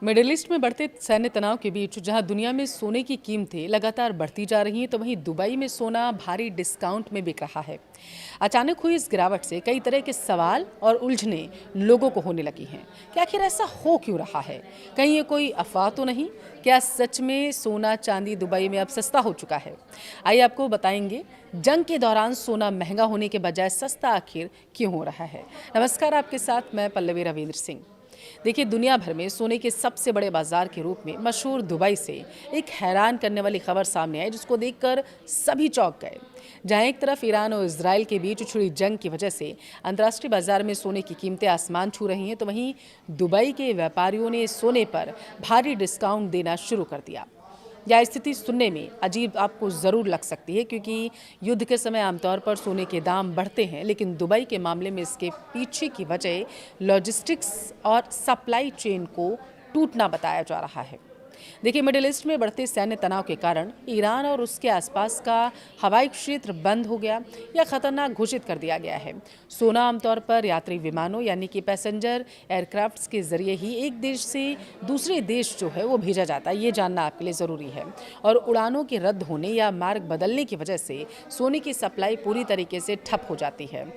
Middle east में बढ़ते सैन्य तनाव के बीच जहां दुनिया में सोने की कीमतें लगातार बढ़ती जा रही हैं, तो वहीं दुबई में सोना भारी डिस्काउंट में बिक रहा है। अचानक हुई इस गिरावट से कई तरह के सवाल और उलझने लोगों को होने लगी हैं कि आखिर ऐसा हो क्यों रहा है। कहीं ये कोई अफवाह तो नहीं? क्या सच में सोना चांदी दुबई में अब सस्ता हो चुका है? आइए आपको बताएंगे जंग के दौरान सोना महंगा होने के बजाय सस्ता आखिर क्यों हो रहा है। नमस्कार, आपके साथ मैं पल्लवी रविंद्र सिंह। देखिए, दुनिया भर में सोने के सबसे बड़े बाजार के रूप में मशहूर दुबई से एक हैरान करने वाली खबर सामने आई, जिसको देखकर सभी चौंक गए। जहां एक तरफ ईरान और इजराइल के बीच छिड़ी जंग की वजह से अंतर्राष्ट्रीय बाजार में सोने की कीमतें आसमान छू रही हैं, तो वहीं दुबई के व्यापारियों ने सोने पर भारी डिस्काउंट देना शुरू कर दिया। यह स्थिति सुनने में अजीब आपको ज़रूर लग सकती है, क्योंकि युद्ध के समय आमतौर पर सोने के दाम बढ़ते हैं, लेकिन दुबई के मामले में इसके पीछे की वजह लॉजिस्टिक्स और सप्लाई चेन को टूटना बताया जा रहा है। देखिए, मिडिल ईस्ट में बढ़ते सैन्य तनाव के कारण ईरान और उसके आसपास का हवाई क्षेत्र बंद हो गया या खतरनाक घोषित कर दिया गया है। सोना आमतौर पर यात्री विमानों यानी कि पैसेंजर एयरक्राफ्ट्स के जरिए ही एक देश से दूसरे देश जो है वो भेजा जाता है, ये जानना आपके लिए ज़रूरी है। और उड़ानों के रद्द होने या मार्ग बदलने की वजह से सोने की सप्लाई पूरी तरीके से ठप हो जाती है।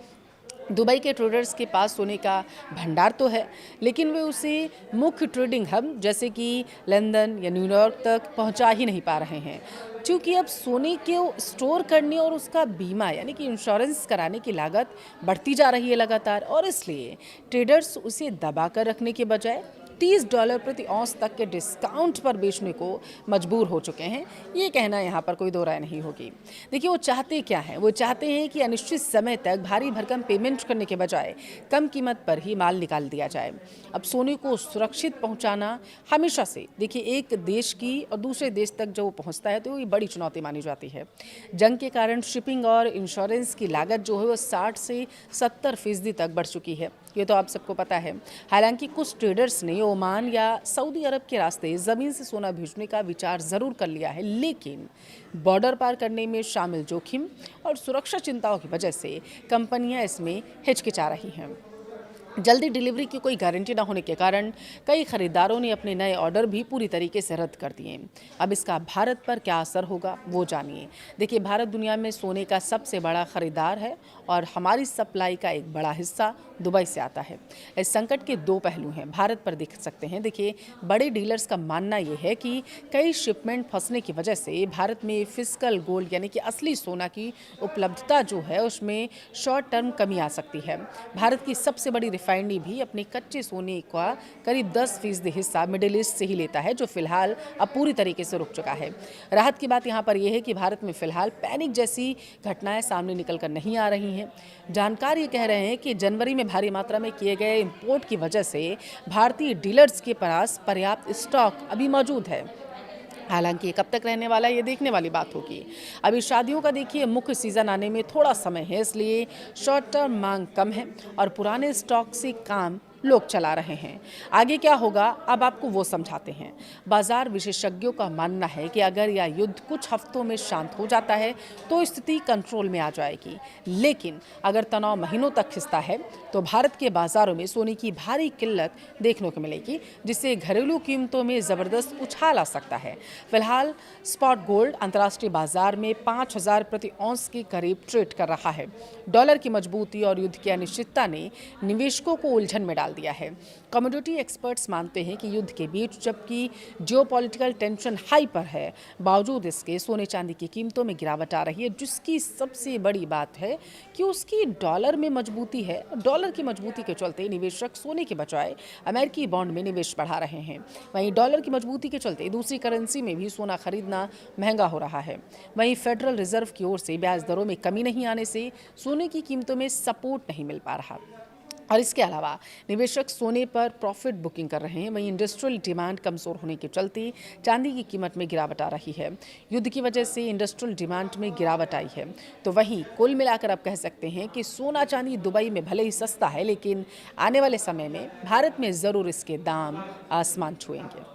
दुबई के ट्रेडर्स के पास सोने का भंडार तो है, लेकिन वे उसे मुख्य ट्रेडिंग हब जैसे कि लंदन या न्यूयॉर्क तक पहुंचा ही नहीं पा रहे हैं, क्योंकि अब सोने को स्टोर करने और उसका बीमा यानी कि इंश्योरेंस कराने की लागत बढ़ती जा रही है लगातार, और इसलिए ट्रेडर्स उसे दबा कर रखने के बजाय $30 प्रति औंस तक के डिस्काउंट पर बेचने को मजबूर हो चुके हैं। ये कहना यहाँ पर कोई दो राय नहीं होगी। देखिए, वो चाहते क्या हैं? वो चाहते हैं कि अनिश्चित समय तक भारी भरकम पेमेंट करने के बजाय कम कीमत पर ही माल निकाल दिया जाए। अब सोने को सुरक्षित पहुँचाना हमेशा से देखिए एक देश की और दूसरे देश तक जब वो पहुँचता है तो ये बड़ी चुनौती मानी जाती है। जंग के कारण शिपिंग और इंश्योरेंस की लागत जो है वो 60 से 70% तक बढ़ चुकी है। ये तो आप सबको पता है। हालांकि कुछ ट्रेडर्स ने ओमान या सऊदी अरब के रास्ते ज़मीन से सोना भेजने का विचार ज़रूर कर लिया है, लेकिन बॉर्डर पार करने में शामिल जोखिम और सुरक्षा चिंताओं की वजह से कंपनियां इसमें हिचकिचा रही हैं। जल्दी डिलीवरी की कोई गारंटी न होने के कारण कई खरीदारों ने अपने नए ऑर्डर भी पूरी तरीके से रद्द कर दिए। अब इसका भारत पर क्या असर होगा, वो जानिए। देखिए, भारत दुनिया में सोने का सबसे बड़ा खरीदार है और हमारी सप्लाई का एक बड़ा हिस्सा दुबई से आता है। इस संकट के दो पहलू हैं, भारत पर दिख सकते हैं। देखिए, बड़े डीलर्स का मानना यह है कि कई शिपमेंट फंसने की वजह से भारत में फिजिकल गोल्ड यानी कि असली सोना की उपलब्धता जो है उसमें शॉर्ट टर्म कमी आ सकती है। भारत की सबसे बड़ी रिफाइनरी भी अपने कच्चे सोने का करीब 10% हिस्सा मिडिल ईस्ट से ही लेता है, जो फिलहाल अब पूरी तरीके से रुक चुका है। राहत की बात यहाँ पर यह है कि भारत में फिलहाल पैनिक जैसी घटनाएं सामने निकल कर नहीं आ रही हैं। जानकार ये कह रहे हैं कि जनवरी में भारी मात्रा में किए गए इंपोर्ट की वजह से भारतीय डीलर्स के पास पर्याप्त स्टॉक अभी मौजूद है। हालांकि कब तक रहने वाला है ये देखने वाली बात होगी। अभी शादियों का देखिए मुख्य सीजन आने में थोड़ा समय है, इसलिए शॉर्ट टर्म मांग कम है और पुराने स्टॉक से काम लोग चला रहे हैं। आगे क्या होगा, अब आपको वो समझाते हैं। बाजार विशेषज्ञों का मानना है कि अगर यह युद्ध कुछ हफ्तों में शांत हो जाता है तो स्थिति कंट्रोल में आ जाएगी, लेकिन अगर तनाव महीनों तक खिंचता है तो भारत के बाजारों में सोने की भारी किल्लत देखने को मिलेगी, जिससे घरेलू कीमतों में ज़बरदस्त उछाल आ सकता है। फिलहाल स्पॉट गोल्ड अंतर्राष्ट्रीय बाजार में 5,000 प्रति औंस के करीब ट्रेड कर रहा है। डॉलर की मजबूती और युद्ध की अनिश्चितता ने निवेशकों को उलझन में डाल दिया है। कमोडिटी एक्सपर्ट्स मानते हैं कि युद्ध के बीच जबकि जियोपॉलिटिकल टेंशन हाई पर है, बावजूद इसके सोने चांदी की कीमतों में गिरावट आ रही है, जिसकी सबसे बड़ी बात है कि उसकी डॉलर में मजबूती है। डॉलर की मजबूती के चलते निवेशक सोने के बजाय अमेरिकी बॉन्ड में निवेश बढ़ा रहे हैं। वहीं डॉलर की मजबूती के चलते दूसरी करेंसी में भी सोना खरीदना महंगा हो रहा है। वहीं फेडरल रिजर्व की ओर से ब्याज दरों में कमी नहीं आने से सोने की कीमतों में सपोर्ट नहीं मिल पा रहा, और इसके अलावा निवेशक सोने पर प्रॉफिट बुकिंग कर रहे हैं। वहीं इंडस्ट्रियल डिमांड कमजोर होने के चलते चांदी की कीमत में गिरावट आ रही है। युद्ध की वजह से इंडस्ट्रियल डिमांड में गिरावट आई है। तो वहीं कुल मिलाकर आप कह सकते हैं कि सोना चांदी दुबई में भले ही सस्ता है, लेकिन आने वाले समय में भारत में ज़रूर इसके दाम आसमान छुएंगे।